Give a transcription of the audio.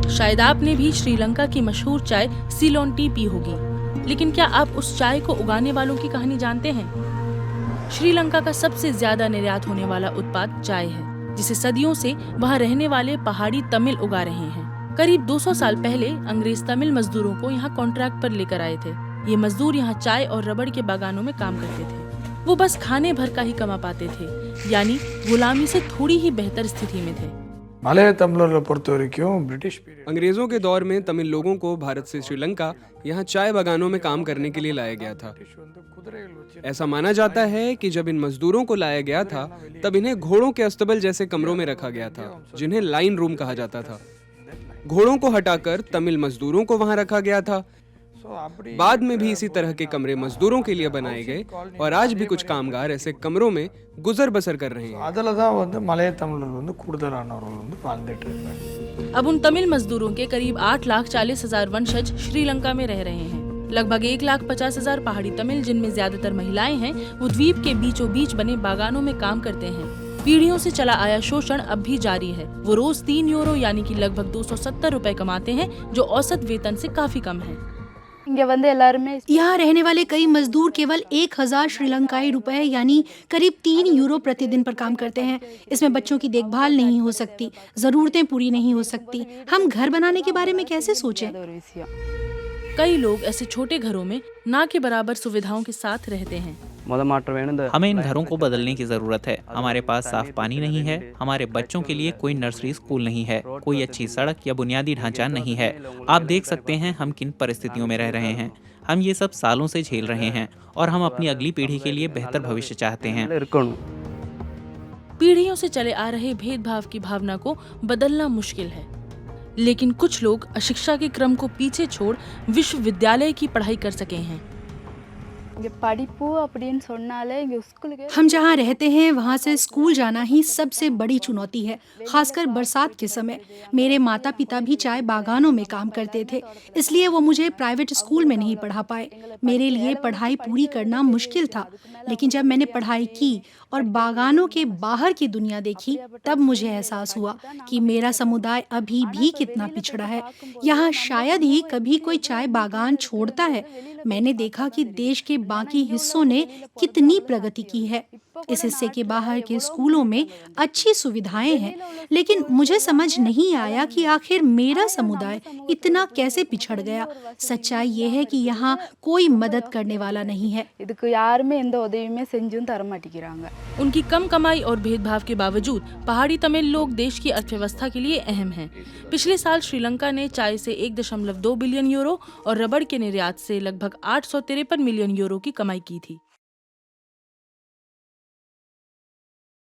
शायद आपने भी श्रीलंका की मशहूर चाय सीलोन टी पी होगी, लेकिन क्या आप उस चाय को उगाने वालों की कहानी जानते हैं? श्रीलंका का सबसे ज्यादा निर्यात होने वाला उत्पाद चाय है, जिसे सदियों से वहां रहने वाले पहाड़ी तमिल उगा रहे हैं। करीब 200 साल पहले अंग्रेज तमिल मजदूरों को यहाँ कॉन्ट्रैक्ट पर लेकर आए थे। ये मजदूर यहाँ चाय और रबड़ के बागानों में काम करते थे। वो बस खाने भर का ही कमा पाते थे, यानी गुलामी से थोड़ी ही बेहतर स्थिति में थे। मलय तमिलर பொறுத்த வரைக்கும் ब्रिटिश पीरियड अंग्रेजों के दौर में तमिल लोगों को भारत से श्रीलंका यहाँ चाय बागानों में काम करने के लिए लाया गया था। ऐसा माना जाता है कि जब इन मजदूरों को लाया गया था तब इन्हें घोड़ों के अस्तबल जैसे कमरों में रखा गया था, जिन्हें लाइन रूम कहा जाता था। घोड़ों को हटाकर तमिल मजदूरों को वहां रखा गया था। बाद में भी इसी तरह के कमरे मजदूरों के लिए बनाए गए और आज भी कुछ कामगार ऐसे कमरों में गुजर बसर कर रहे हैं। அதில தான் வந்து மலைய தமிழர் வந்து கூடுதலானவர்கள் வந்து வாழ்ந்துட்டு இருக்காங்க। अब उन तमिल मजदूरों के करीब 8,40,000 वंशज श्रीलंका में रह रहे हैं। लगभग 1,50,000 पहाड़ी तमिल, जिनमें ज्यादातर महिलाएं हैं, वो द्वीप के बीचों बीच बने बागानों में काम करते हैं। पीढ़ियों से चला आया शोषण अब भी जारी है। वो रोज 3 यूरो यानी कि लगभग 270 रुपए कमाते हैं, जो औसत वेतन से काफी कम है। यहाँ रहने वाले कई मजदूर केवल 1,000 श्रीलंकाई रुपए यानी करीब 3 यूरो प्रतिदिन पर काम करते हैं। इसमें बच्चों की देखभाल नहीं हो सकती, जरूरतें पूरी नहीं हो सकती। हम घर बनाने के बारे में कैसे सोचें? कई लोग ऐसे छोटे घरों में ना के बराबर सुविधाओं के साथ रहते हैं। हमें इन घरों को बदलने की जरूरत है। हमारे पास साफ पानी नहीं है, हमारे बच्चों के लिए कोई नर्सरी स्कूल नहीं है, कोई अच्छी सड़क या बुनियादी ढांचा नहीं है। आप देख सकते हैं हम किन परिस्थितियों में रह रहे हैं। हम ये सब सालों से झेल रहे हैं और हम अपनी अगली पीढ़ी के लिए बेहतर भविष्य चाहते हैं। पीढ़ियों से चले आ रहे भेदभाव की भावना को बदलना मुश्किल है, लेकिन कुछ लोग अशिक्षा के क्रम को पीछे छोड़ विश्वविद्यालय की पढ़ाई कर सके हैं। हम जहाँ रहते हैं वहाँ से स्कूल जाना ही सबसे बड़ी चुनौती है, खासकर बरसात के समय। मेरे माता पिता भी चाय बागानों में काम करते थे, इसलिए वो मुझे प्राइवेट स्कूल में नहीं पढ़ा पाए। मेरे लिए पढ़ाई पूरी करना मुश्किल था, लेकिन जब मैंने पढ़ाई की और बागानों के बाहर की दुनिया देखी, तब मुझे एहसास हुआ कि मेरा समुदाय अभी भी कितना पिछड़ा है। यहाँ शायद ही कभी कोई चाय बागान छोड़ता है। मैंने देखा कि देश के बाकी हिस्सों ने कितनी प्रगति की है। इस हिस्से के बाहर के स्कूलों में अच्छी सुविधाएं हैं, लेकिन मुझे समझ नहीं आया कि आखिर मेरा समुदाय इतना कैसे पिछड़ गया। सच्चाई ये है कि यहाँ कोई मदद करने वाला नहीं है। उनकी कम कमाई और भेदभाव के बावजूद पहाड़ी तमिल लोग देश की अर्थव्यवस्था के लिए अहम हैं। पिछले साल श्रीलंका ने चाय से 1.2 बिलियन यूरो और रबड़ के निर्यात से लगभग 853 मिलियन यूरो की कमाई की थी।